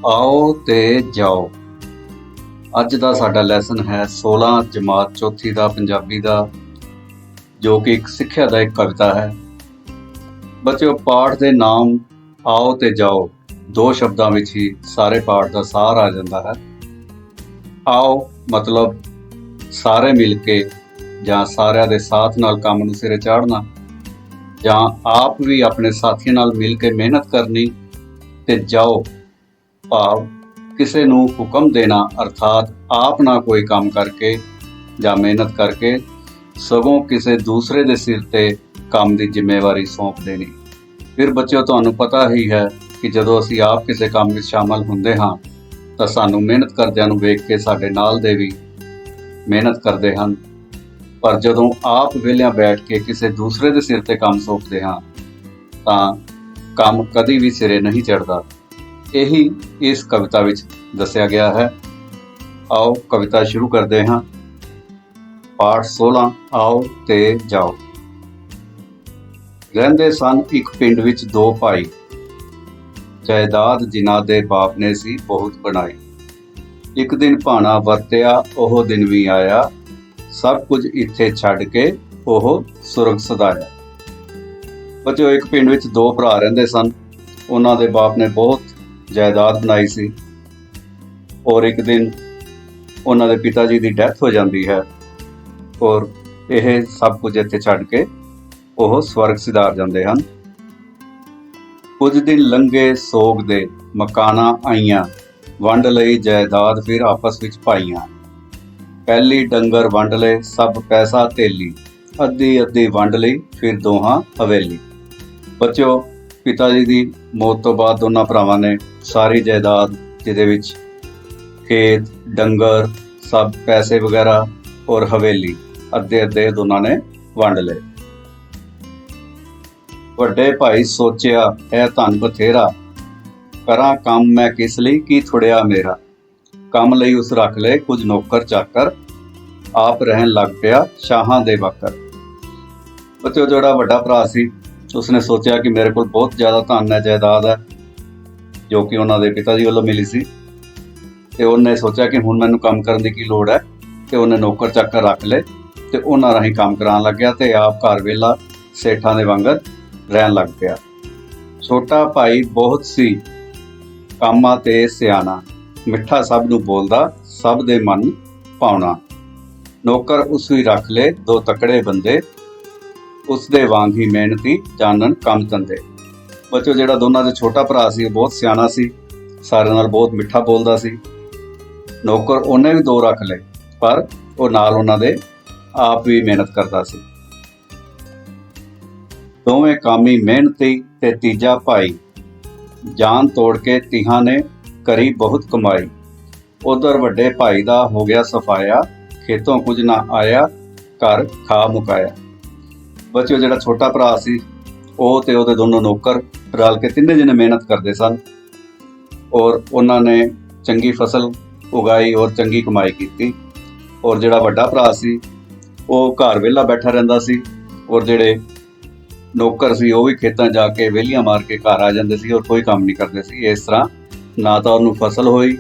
आओ ते जाओ। ਅੱਜ ਦਾ ਸਾਡਾ ਲੈਸਨ ਹੈ 16 ਜਮਾਤ ਚੌਥੀ ਦਾ ਪੰਜਾਬੀ ਦਾ, ਜੋ ਕਿ ਇੱਕ ਸਿੱਖਿਆ ਦਾ ਇੱਕ ਕਵਿਤਾ ਹੈ। ਬੱਚਿਓ, ਪਾਠ ਦੇ ਨਾਮ ਆਓ ਤੇ ਜਾਓ ਦੋ ਸ਼ਬਦਾਂ ਵਿੱਚ ਹੀ ਸਾਰੇ ਪਾਠ ਦਾ ਸਾਰ ਆ ਜਾਂਦਾ ਹੈ। ਆਓ ਮਤਲਬ ਸਾਰੇ ਮਿਲ ਕੇ ਜਾਂ ਸਾਰਿਆਂ ਦੇ ਸਾਥ ਨਾਲ ਕੰਮ ਨੂੰ ਸਿਰੇ ਚਾੜਨਾ, ਜਾਂ ਆਪ ਵੀ ਆਪਣੇ ਸਾਥੀਆਂ ਨਾਲ ਮਿਲ ਕੇ ਮਿਹਨਤ ਕਰਨੀ। ਤੇ ਜਾਓ ਭਾਵ ਕਿਸੇ ਨੂੰ ਹੁਕਮ ਦੇਣਾ, ਅਰਥਾਤ ਆਪ ਨਾ ਕੋਈ ਕੰਮ ਕਰਕੇ ਜਾਂ ਮਿਹਨਤ ਕਰਕੇ, ਸਗੋਂ ਕਿਸੇ ਦੂਸਰੇ ਦੇ ਸਿਰ ਤੇ ਕੰਮ ਦੀ ਜ਼ਿੰਮੇਵਾਰੀ ਸੌਂਪ ਦੇਣੀ। ਫਿਰ ਬੱਚਿਓ, ਤੁਹਾਨੂੰ ਪਤਾ ਹੀ ਹੈ ਕਿ ਜਦੋਂ ਅਸੀਂ ਆਪ ਕਿਸੇ ਕੰਮ ਵਿੱਚ ਸ਼ਾਮਲ ਹੁੰਦੇ ਹਾਂ ਤਾਂ ਸਾਨੂੰ ਮਿਹਨਤ ਕਰਦਿਆਂ ਨੂੰ ਵੇਖ ਕੇ ਸਾਡੇ ਨਾਲ ਦੇ ਵੀ ਮਿਹਨਤ ਕਰਦੇ ਹਨ, ਪਰ ਜਦੋਂ ਆਪ ਵਿਹਲਿਆਂ ਬੈਠ ਕੇ ਕਿਸੇ ਦੂਸਰੇ ਦੇ ਸਿਰ ਤੇ ਕੰਮ ਸੌਂਪਦੇ ਹਾਂ ਤਾਂ ਕੰਮ ਕਦੀ ਵੀ ਸਿਰੇ ਨਹੀਂ ਚੜ੍ਹਦਾ। ਇਹੀ ਇਸ ਕਵਿਤਾ ਵਿੱਚ ਦੱਸਿਆ ਗਿਆ ਹੈ। ਆਓ ਕਵਿਤਾ ਸ਼ੁਰੂ ਕਰਦੇ ਹਾਂ। ਪਾਠ 16 ਆਓ ਤੇ ਜਾਓ। ਰਹਿੰਦੇ ਸਨ ਇੱਕ ਪਿੰਡ ਵਿੱਚ ਦੋ ਭਾਈ, ਜਾਇਦਾਦ ਜਿਨ੍ਹਾਂ ਦੇ ਬਾਪ ਨੇ ਸੀ ਬਹੁਤ ਬਣਾਈ। ਇੱਕ ਦਿਨ ਭਾਣਾ ਵਰਤਿਆ ਉਹ ਦਿਨ ਵੀ ਆਇਆ, ਸਭ ਕੁਝ ਇੱਥੇ ਛੱਡ ਕੇ ਉਹ ਸੁਰਗ ਸਦਾਇਆ। ਬੱਚਿਓ, ਇੱਕ ਪਿੰਡ ਵਿੱਚ ਦੋ ਭਰਾ ਰਹਿੰਦੇ ਸਨ। ਉਹਨਾਂ ਦੇ ਬਾਪ ਨੇ ਬਹੁਤ ਜਾਇਦਾਦ ਬਣਾਈ ਸੀ, ਔਰ ਇੱਕ ਦਿਨ ਉਹਨਾਂ ਦੇ ਪਿਤਾ ਜੀ ਦੀ ਡੈਥ ਹੋ ਜਾਂਦੀ ਹੈ, ਔਰ ਇਹ ਸਭ ਕੁਝ ਇੱਥੇ ਛੱਡ ਕੇ ਉਹ ਸਵਰਗ ਸਿਧਾਰ ਜਾਂਦੇ ਹਨ। ਕੁਝ ਦਿਨ ਲੰਘੇ ਸੋਗ ਦੇ, ਮਕਾਨਾਂ ਆਈਆਂ, ਵੰਡ ਲਈ ਜਾਇਦਾਦ ਫਿਰ ਆਪਸ ਵਿੱਚ ਪਾਈਆਂ। ਪਹਿਲੀ ਡੰਗਰ ਵੰਡ ਲਏ ਸਭ ਪੈਸਾ ਧੇਲੀ, ਅੱਧੀ ਅੱਧੀ ਵੰਡ ਲਈ ਫਿਰ ਦੋਹਾਂ ਹਵੇਲੀ। ਬੱਚਿਓ, ਪਿਤਾ ਜੀ ਦੀ ਮੌਤ ਤੋਂ ਬਾਅਦ ਦੋਨਾਂ ਭਰਾਵਾਂ ਨੇ ਸਾਰੀ ਜਾਇਦਾਦ, ਜਿਹਦੇ ਵਿੱਚ ਖੇਤ, ਡੰਗਰ, ਸਭ ਪੈਸੇ ਵਗੈਰਾ ਔਰ ਹਵੇਲੀ, ਅੱਧੇ ਅੱਧੇ ਦੋਨਾਂ ਨੇ ਵੰਡ ਲਏ। ਵੱਡੇ ਭਾਈ ਸੋਚਿਆ ਹੈ ਧਨ ਬਥੇਰਾ, ਕਰਾਂ ਕੰਮ ਮੈਂ ਕਿਸ ਲਈ ਕੀ ਥੁੜਿਆ ਮੇਰਾ। ਕੰਮ ਲਈ ਉਸ ਰੱਖ ਲਏ ਕੁਝ ਨੌਕਰ ਚਾਕਰ, ਆਪ ਰਹਿਣ ਲੱਗ ਪਿਆ ਸ਼ਾਹਾਂ ਦੇ ਵਾਕਰ। ਬੱਚਿਓ, ਜਿਹੜਾ ਵੱਡਾ ਭਰਾ ਸੀ ਉਸਨੇ ਸੋਚਿਆ ਕਿ ਮੇਰੇ ਕੋਲ ਬਹੁਤ ਜ਼ਿਆਦਾ ਧਨ ਹੈ, ਜਾਇਦਾਦ ਹੈ, ਜੋ ਕਿ ਉਹਨਾਂ ਦੇ ਪਿਤਾ ਜੀ ਵੱਲੋਂ ਮਿਲੀ ਸੀ, ਤੇ ਉਹਨੇ ਸੋਚਿਆ ਕਿ ਹੁਣ ਮੈਨੂੰ ਕੰਮ ਕਰਨ ਦੀ ਕੀ ਲੋੜ ਹੈ, ਤੇ ਉਹਨੇ ਨੌਕਰ ਚਾਕਰ ਰੱਖ ਲਏ ਤੇ ਉਹਨਾਂ ਰਾਹੀਂ ਕੰਮ ਕਰਾਉਣ ਲੱਗਿਆ ਤੇ ਆਪ ਘਰ ਵੇਲਾ ਸੇਠਾਂ ਦੇ ਵਾਂਗਰ ਰਹਿਣ ਲੱਗ ਪਿਆ। ਛੋਟਾ ਭਾਈ ਬਹੁਤ ਸੀ ਕੰਮਾਂ ਤੇ ਸਿਆਣਾ, ਮਿੱਠਾ ਸਭ ਨੂੰ ਬੋਲਦਾ ਸਭ ਦੇ ਮਨ ਭਾਉਣਾ। ਨੌਕਰ ਉਸ ਵੀ ਰੱਖ ਲਏ ਦੋ ਤਕੜੇ ਬੰਦੇ, ਉਸ ਦੇ ਵਾਂਗ ਹੀ ਮਿਹਨਤੀ ਜਾਣਨ ਕੰਮ ਧੰਦੇ। ਬੱਚੋ, ਜਿਹੜਾ ਦੋਨਾਂ ਦੇ ਛੋਟਾ ਭਰਾ ਸੀ ਉਹ ਬਹੁਤ ਸਿਆਣਾ ਸੀ, ਸਾਰਿਆਂ ਨਾਲ ਬਹੁਤ ਮਿੱਠਾ ਬੋਲਦਾ ਸੀ। ਨੌਕਰ ਉਹਨੇ ਵੀ ਦੋ ਰੱਖ ਲਏ, ਪਰ ਉਹ ਨਾਲ ਉਹਨਾਂ ਦੇ ਆਪ ਵੀ ਮਿਹਨਤ ਕਰਦਾ ਸੀ। ਦੋਵੇਂ ਕਾਮੀ ਮਿਹਨਤੀ ਤੇ ਤੀਜਾ ਭਾਈ, ਜਾਨ ਤੋੜ ਕੇ ਤੀਹਾਂ ਨੇ ਕਰੀ ਬਹੁਤ ਕਮਾਈ। ਉਧਰ ਵੱਡੇ ਭਾਈ ਦਾ ਹੋ ਗਿਆ ਸਫਾਇਆ, ਖੇਤੋਂ ਕੁਝ ਨਾ ਆਇਆ ਘਰ ਖਾ ਮੁਕਾਇਆ। ਬੱਚਿਓ, ਜਿਹੜਾ ਛੋਟਾ ਭਰਾ ਸੀ ਉਹ ਤੇ ਉਹਦੇ ਦੋਨੋਂ ਨੌਕਰ ਰਲ ਕੇ ਤਿੰਨੇ ਜਣੇ ਮਿਹਨਤ ਕਰਦੇ ਸਨ, ਔਰ ਉਹਨਾਂ ਨੇ ਚੰਗੀ ਫਸਲ ਉਗਾਈ ਔਰ ਚੰਗੀ ਕਮਾਈ ਕੀਤੀ। ਔਰ ਜਿਹੜਾ ਵੱਡਾ ਭਰਾ ਸੀ ਉਹ ਘਰ ਵਿਹਲਾ ਬੈਠਾ ਰਹਿੰਦਾ ਸੀ, ਔਰ ਜਿਹੜੇ ਨੌਕਰ ਸੀ ਉਹ ਵੀ ਖੇਤਾਂ ਜਾ ਕੇ ਵਿਹਲੀਆਂ ਮਾਰ ਕੇ ਘਰ ਆ ਜਾਂਦੇ ਸੀ ਔਰ ਕੋਈ ਕੰਮ ਨਹੀਂ ਕਰਦੇ ਸੀ। ਇਸ ਤਰ੍ਹਾਂ ਨਾ ਤਾਂ ਉਹਨੂੰ ਫਸਲ ਹੋਈ,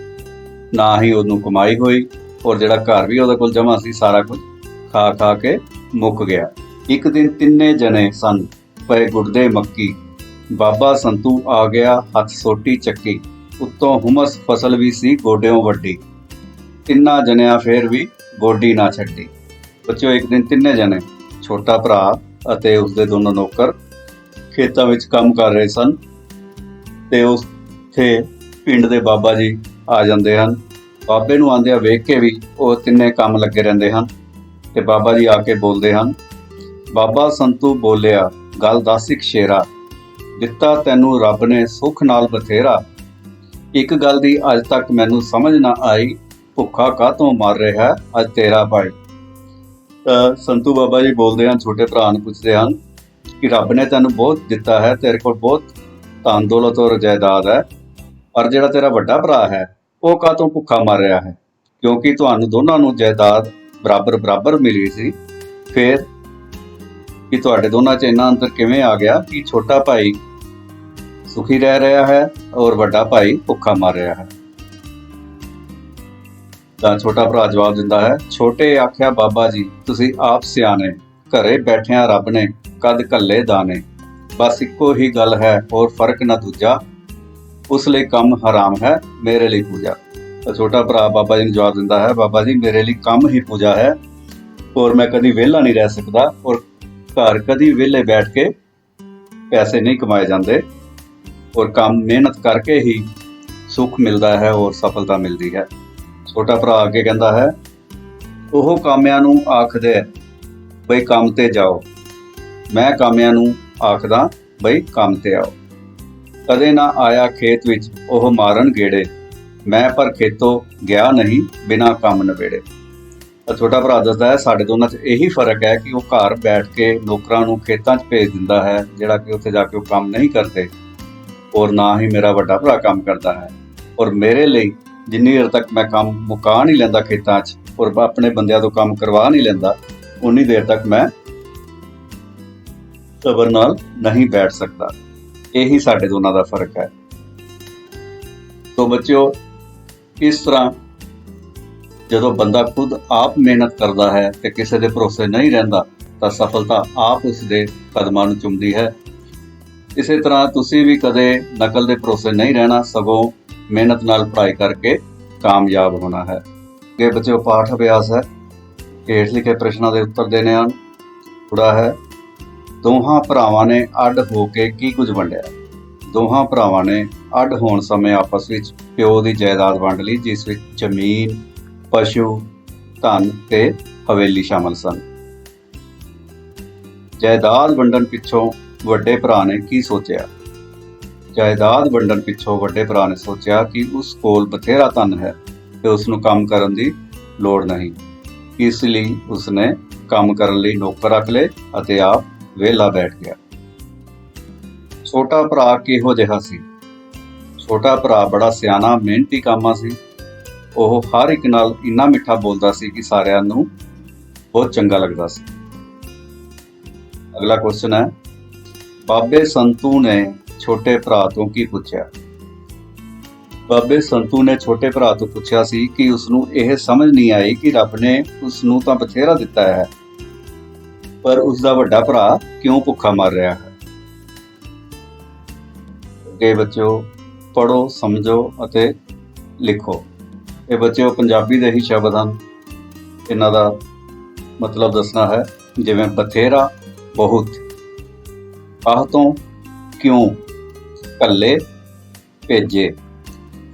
ਨਾ ਹੀ ਉਹਨੂੰ ਕਮਾਈ ਹੋਈ, ਔਰ ਜਿਹੜਾ ਘਰ ਵੀ ਉਹਦੇ ਕੋਲ ਜਮ੍ਹਾਂ ਸੀ ਸਾਰਾ ਕੁਝ ਖਾ ਖਾ ਕੇ ਮੁੱਕ ਗਿਆ। ਇੱਕ ਦਿਨ ਤਿੰਨੇ ਜਣੇ ਸਨ ਪਏ ਗੁੱਡਦੇ ਮੱਕੀ, ਬਾਬਾ ਸੰਤੂ ਆ ਗਿਆ ਹੱਥ ਸੋਟੀ ਚੱਕੀ, ਉੱਤੋਂ ਹੁਮਸ ਫਸਲ ਵੀ ਸੀ ਗੋਡਿਓਂ ਵੱਡੀ, ਤਿੰਨਾਂ ਜਣਿਆਂ ਫੇਰ ਵੀ ਗੋਡੀ ਨਾ ਛੱਡੀ। ਬੱਚਿਓ, ਇੱਕ ਦਿਨ ਤਿੰਨੇ ਜਣੇ, ਛੋਟਾ ਭਰਾ ਅਤੇ ਉਸਦੇ ਦੋਨੋਂ ਨੌਕਰ, ਖੇਤਾਂ ਵਿੱਚ ਕੰਮ ਕਰ ਰਹੇ ਸਨ, ਤੇ ਉੱਥੇ ਪਿੰਡ ਦੇ ਬਾਬਾ ਜੀ ਆ ਜਾਂਦੇ ਹਨ। ਬਾਬੇ ਨੂੰ ਆਉਂਦਿਆਂ ਵੇਖ ਕੇ ਵੀ ਉਹ ਤਿੰਨੇ ਕੰਮ ਲੱਗੇ ਰਹਿੰਦੇ ਹਨ, ਤੇ ਬਾਬਾ ਜੀ ਆ ਕੇ ਬੋਲਦੇ ਹਨ। ਬਾਬਾ ਸੰਤੂ ਬੋਲਿਆ ਗੱਲ ਦੱਸ ਇੱਕ ਸ਼ੇਰਾ, ਦਿੱਤਾ ਤੈਨੂੰ ਰੱਬ ਨੇ ਸੁੱਖ ਨਾਲ ਬਥੇਰਾ। ਇੱਕ ਗੱਲ ਦੀ ਅੱਜ ਤੱਕ ਮੈਨੂੰ ਸਮਝ ਨਾ ਆਈ, ਭੁੱਖਾ ਕਾਹਤੋਂ ਮਰ ਰਿਹਾ ਅੱਜ ਤੇਰਾ ਭਾਈ। ਸੰਤੂ ਬਾਬਾ ਜੀ ਬੋਲਦੇ ਹਨ, ਛੋਟੇ ਭਰਾ ਨੂੰ ਪੁੱਛਦੇ ਹਨ ਕਿ ਰੱਬ ਨੇ ਤੈਨੂੰ ਬਹੁਤ ਦਿੱਤਾ ਹੈ, ਤੇਰੇ ਕੋਲ ਬਹੁਤ ਧਨ ਦੌਲਤ ਔਰ ਜਾਇਦਾਦ ਹੈ, ਪਰ ਜਿਹੜਾ ਤੇਰਾ ਵੱਡਾ ਭਰਾ ਹੈ ਉਹ ਕਾਹਤੋਂ ਭੁੱਖਾ ਮਰ ਰਿਹਾ ਹੈ? ਕਿਉਂਕਿ ਤੁਹਾਨੂੰ ਦੋਨਾਂ ਨੂੰ ਜਾਇਦਾਦ ਬਰਾਬਰ ਬਰਾਬਰ ਮਿਲੀ ਸੀ, ਫਿਰ ਕਿ ਤੁਹਾਡੇ ਦੋਨਾਂ 'ਚ ਇੰਨਾ ਅੰਤਰ ਕਿਵੇਂ ਆ ਗਿਆ ਕਿ ਛੋਟਾ ਭਾਈ ਸੁਖੀ ਰਹਿ ਰਿਹਾ ਹੈ ਔਰ ਵੱਡਾ ਭਾਈ ਭੁੱਖਾ ਮਰ ਰਿਹਾ ਹੈ। ਤਾਂ ਛੋਟਾ ਭਰਾ ਜਵਾਬ ਦਿੰਦਾ ਹੈ, ਛੋਟੇ ਆਖਿਆ ਬਾਬਾ ਜੀ ਤੁਸੀਂ ਆਪ ਸਿਆਣੇ, ਘਰੇ ਬੈਠਿਆਂ ਰੱਬ ਨੇ ਕਦ ਘੱਲੇ ਦਾਣੇ, ਬਸ ਇੱਕੋ ਹੀ ਗੱਲ ਹੈ ਹੋਰ ਫਰਕ ਨਾ ਦੂਜਾ, ਉਸ ਲਈ ਕੰਮ ਹਰਾਮ ਹੈ ਮੇਰੇ ਲਈ ਪੂਜਾ। ਤਾਂ ਛੋਟਾ ਭਰਾ ਬਾਬਾ ਜੀ ਨੂੰ ਜਵਾਬ ਦਿੰਦਾ ਹੈ, ਬਾਬਾ ਜੀ ਮੇਰੇ ਲਈ ਕੰਮ ਹੀ ਪੂਜਾ ਹੈ ਔਰ ਮੈਂ ਕਦੀ ਵਿਹਲਾ ਨਹੀਂ ਰਹਿ ਸਕਦਾ ਔਰ ਘਰ ਕਦੀ ਵਿਹਲੇ ਬੈਠ ਕੇ ਪੈਸੇ ਨਹੀਂ ਕਮਾਏ ਜਾਂਦੇ ਔਰ ਕੰਮ ਮਿਹਨਤ ਕਰਕੇ ਹੀ ਸੁੱਖ ਮਿਲਦਾ ਹੈ ਔਰ ਸਫਲਤਾ ਮਿਲਦੀ ਹੈ। ਛੋਟਾ ਭਰਾ ਅੱਗੇ ਕਹਿੰਦਾ ਹੈ, ਉਹ ਕਾਮਿਆਂ ਨੂੰ ਆਖਦੇ ਬਈ ਕੰਮ ਤੇ ਜਾਓ, ਮੈਂ ਕਾਮਿਆਂ ਨੂੰ ਆਖਦਾ ਬਈ ਕੰਮ ਤੇ ਆਓ। ਕਦੇ ਨਾ ਆਇਆ ਖੇਤ ਵਿੱਚ ਉਹ ਮਾਰਨ ਗੇੜੇ, ਮੈਂ ਪਰ ਖੇਤੋਂ ਗਿਆ ਨਹੀਂ ਬਿਨਾਂ ਕੰਮ ਨਵੇੜੇ। ਤਾਂ ਛੋਟਾ ਭਰਾ ਦੱਸਦਾ ਹੈ, ਸਾਡੇ ਦੋਨਾਂ 'ਚ ਇਹੀ ਫਰਕ ਹੈ ਕਿ ਉਹ ਘਰ ਬੈਠ ਕੇ ਨੌਕਰਾਂ ਨੂੰ ਖੇਤਾਂ 'ਚ ਭੇਜ ਦਿੰਦਾ ਹੈ, ਜਿਹੜਾ ਕਿ ਉੱਥੇ ਜਾ ਕੇ ਉਹ ਕੰਮ ਨਹੀਂ ਕਰਦੇ, ਔਰ ਨਾ ਹੀ ਮੇਰਾ ਵੱਡਾ ਭਰਾ ਕੰਮ ਕਰਦਾ ਹੈ। ਔਰ ਮੇਰੇ ਲਈ ਜਿੰਨੀ ਦੇਰ ਤੱਕ ਮੈਂ ਕੰਮ ਮੁਕਾ ਨਹੀਂ ਲੈਂਦਾ ਖੇਤਾਂ 'ਚ ਔਰ ਆਪਣੇ ਬੰਦਿਆਂ ਤੋਂ ਕੰਮ ਕਰਵਾ ਨਹੀਂ ਲੈਂਦਾ, ਉਨੀ ਦੇਰ ਤੱਕ ਮੈਂ ਸਬਰ ਨਾਲ ਨਹੀਂ ਬੈਠ ਸਕਦਾ। ਇਹੀ ਸਾਡੇ ਦੋਨਾਂ ਦਾ ਫਰਕ ਹੈ। ਤੋ ਬੱਚਿਓ, ਇਸ ਤਰ੍ਹਾਂ ਜਦੋਂ ਬੰਦਾ ਖੁਦ ਆਪ ਮਿਹਨਤ ਕਰਦਾ ਹੈ ਤੇ ਕਿਸੇ ਦੇ ਭਰੋਸੇ ਨਹੀਂ ਰਹਿੰਦਾ ਤਾਂ ਸਫਲਤਾ ਆਪ ਉਸ ਦੇ ਕਦਮਾਂ ਨੂੰ ਚੁੰਮਦੀ ਹੈ। ਇਸੇ ਤਰ੍ਹਾਂ ਤੁਸੀਂ ਵੀ ਕਦੇ ਨਕਲ ਦੇ ਭਰੋਸੇ ਨਹੀਂ ਰਹਿਣਾ, ਸਗੋਂ ਮਿਹਨਤ ਨਾਲ ਪੜ੍ਹਾਈ ਕਰਕੇ ਕਾਮਯਾਬ ਹੋਣਾ ਹੈ। ਅੱਗੇ ਬੱਚਿਓ ਪਾਠ ਅਭਿਆਸ ਹੈ। ਹੇਠ ਲਿਖੇ ਪ੍ਰਸ਼ਨਾਂ ਦੇ ਉੱਤਰ ਦੇਣੇ ਹਨ। ਥੋੜਾ ਹੈ, ਦੋਹਾਂ ਭਰਾਵਾਂ ਨੇ ਅੱਡ ਹੋ ਕੇ ਕੀ ਕੁਝ ਵੰਡਿਆ। ਦੋਹਾਂ ਭਰਾਵਾਂ ਨੇ ਅੱਡ ਹੋਣ ਸਮੇਂ ਆਪਸ ਵਿੱਚ ਪਿਓ ਦੀ ਜਾਇਦਾਦ ਵੰਡ ਲਈ, ਜਿਸ ਵਿੱਚ ਜ਼ਮੀਨ, ਪਸ਼ੂ, ਧਨ ਤੇ ਹਵੇਲੀ ਸ਼ਾਮਲ ਸਨ। ਜਾਇਦਾਦ ਵੰਡਣ ਪਿੱਛੋਂ ਵੱਡੇ ਭਰਾ ਨੇ ਕੀ ਸੋਚਿਆ। ਜਾਇਦਾਦ ਵੰਡਣ ਪਿੱਛੋਂ ਵੱਡੇ ਭਰਾ ਨੇ ਸੋਚਿਆ ਕਿ ਉਸ ਕੋਲ ਬਥੇਰਾ ਧਨ ਹੈ ਤੇ ਉਸ ਨੂੰ ਕੰਮ ਕਰਨ ਦੀ ਲੋੜ ਨਹੀਂ, ਇਸ ਲਈ ਉਸਨੇ ਕੰਮ ਕਰਨ ਲਈ ਨੌਕਰ ਰੱਖ ਲਏ ਅਤੇ ਆਪ ਵਿਹਲਾ ਬੈਠ ਗਿਆ। ਛੋਟਾ ਭਰਾ ਕਿਹੋ ਜਿਹਾ ਸੀ। ਛੋਟਾ ਭਰਾ ਬੜਾ ਸਿਆਣਾ, ਮਿਹਨਤੀ ਕਾਮਾ ਸੀ। ਉਹ ਹਰ ਇੱਕ ਨਾਲ ਇੰਨਾ ਮਿੱਠਾ ਬੋਲਦਾ ਸੀ ਕਿ ਸਾਰਿਆਂ ਨੂੰ ਬਹੁਤ ਚੰਗਾ ਲੱਗਦਾ ਸੀ। ਅਗਲਾ ਕੁਐਸਚਨ ਹੈ, ਬਾਬੇ ਸੰਤੂ ਨੇ ਛੋਟੇ ਭਰਾ ਤੋਂ ਕੀ ਪੁੱਛਿਆ। ਬਾਬੇ ਸੰਤੂ ਨੇ ਛੋਟੇ ਭਰਾ ਤੋਂ ਪੁੱਛਿਆ ਸੀ ਕਿ ਉਸਨੂੰ ਇਹ ਸਮਝ ਨਹੀਂ ਆਈ ਕਿ ਰੱਬ ਨੇ ਉਸ ਨੂੰ ਤਾਂ ਬਥੇਰਾ ਦਿੱਤਾ ਹੈ, ਪਰ ਉਸ ਦਾ ਵੱਡਾ ਭਰਾ ਕਿਉਂ ਭੁੱਖਾ ਮਰ ਰਿਹਾ ਹੈ। ਅੱਗੇ ਬੱਚਿਓ ਪੜ੍ਹੋ, ਸਮਝੋ ਅਤੇ ਲਿਖੋ। ਇਹ ਬੱਚਿਓ ਪੰਜਾਬੀ ਦੇ ਹੀ ਸ਼ਬਦ ਹਨ। ਇਹਨਾਂ ਦਾ ਮਤਲਬ ਦੱਸਣਾ ਹੈ, ਜਿਵੇਂ ਬਥੇਰਾ, ਬਹੁਤ, ਆਹ ਤੋਂ, ਕਿਉਂ, ਕੱਲੇ, ਭੇਜੇ,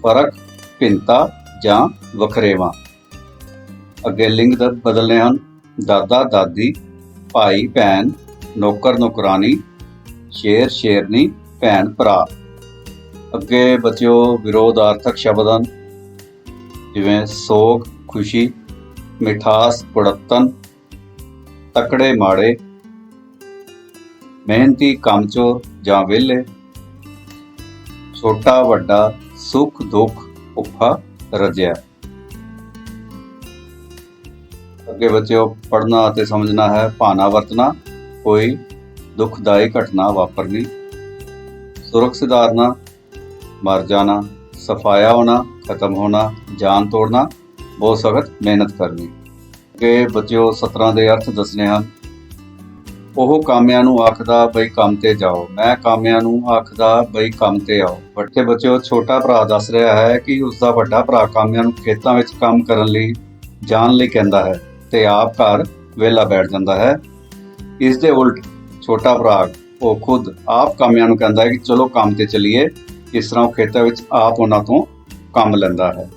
ਫਰਕ, ਭਿੰਨਤਾ ਜਾਂ ਵਖਰੇਵਾਂ। ਅੱਗੇ ਲਿੰਗ ਬਦਲਨੇ ਹਨ, ਦਾਦਾ ਦਾਦੀ, ਭਾਈ ਭੈਣ, ਨੌਕਰ ਨੌਕਰਾਨੀ, ਸ਼ੇਰ ਸ਼ੇਰਨੀ, ਭੈਣ ਭਰਾ। ਅੱਗੇ ਬੱਚਿਓ ਵਿਰੋਧਾਰਥਕ ਸ਼ਬਦ ਹਨ, ਜਿਵੇਂ ਸੋਗ ਖੁਸ਼ੀ, ਮਿਠਾਸ ਕੁੜੱਤਨ, ਤਕੜੇ ਮਾੜੇ, ਮਿਹਨਤੀ ਕੰਮਚੋਰ ਜਾਂ ਵਿਹਲੇ, ਛੋਟਾ ਵੱਡਾ, ਸੁੱਖ ਦੁੱਖ, ਭੁੱਖਾ ਰੱਜਿਆ। ਅੱਗੇ ਬੱਚਿਓ ਪੜ੍ਹਨਾ ਅਤੇ ਸਮਝਣਾ ਹੈ। ਭਾਣਾ ਵਰਤਣਾ, ਕੋਈ ਦੁਖਦਾਈ ਘਟਨਾ ਵਾਪਰਨੀ। ਸੁਰਖ ਸਿਧਾਰਨਾ, ਮਰ ਜਾਣਾ। ਸਫਾਇਆ ਹੋਣਾ, ਖਤਮ ਹੋਣਾ। ਜਾਨ ਤੋੜਨਾ, ਬਹੁਤ ਸਖਤ ਮਿਹਨਤ ਕਰਨੀ। ਅੱਗੇ ਬੱਚਿਓ ਸਤਰਾਂ ਦੇ ਅਰਥ ਦੱਸਣੇ ਹਨ। ਉਹ ਕਾਮਿਆਂ ਨੂੰ ਆਖਦਾ ਬਈ ਕੰਮ ਤੇ ਜਾਓ, ਮੈਂ ਕਾਮਿਆਂ ਨੂੰ ਆਖਦਾ ਬਈ ਕੰਮ ਤੇ ਆਓ। ਵੱਡੇ ਬੱਚਿਓ ਛੋਟਾ ਭਰਾ ਦੱਸ ਰਿਹਾ ਹੈ ਕਿ ਉਸਦਾ ਵੱਡਾ ਭਰਾ ਕਾਮਿਆਂ ਨੂੰ ਖੇਤਾਂ ਵਿੱਚ ਕੰਮ ਕਰਨ ਲਈ ਜਾਣ ਲਈ ਕਹਿੰਦਾ ਹੈ ਤੇ ਆਪ ਘਰ ਵਿਹਲਾ ਬੈਠ ਜਾਂਦਾ ਹੈ। ਇਸ ਦੇ ਉਲਟ ਛੋਟਾ ਭਰਾ ਉਹ ਖੁਦ ਆਪ ਕਾਮਿਆਂ ਨੂੰ ਕਹਿੰਦਾ ਹੈ ਕਿ ਚਲੋ ਕੰਮ ਤੇ ਚੱਲੀਏ। ਇਸ ਤਰ੍ਹਾਂ ਉਹ ਖੇਤਾਂ ਵਿੱਚ ਆਪ ਉਹਨਾਂ ਤੋਂ ਕੰਮ ਲੈਂਦਾ ਹੈ।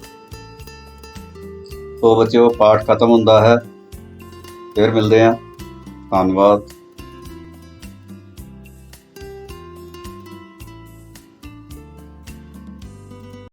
ਤੋ ਬੱਚਿਓ ਪਾਠ ਖਤਮ ਹੁੰਦਾ ਹੈ। ਫਿਰ ਮਿਲਦੇ ਹਾਂ। ਧੰਨਵਾਦ।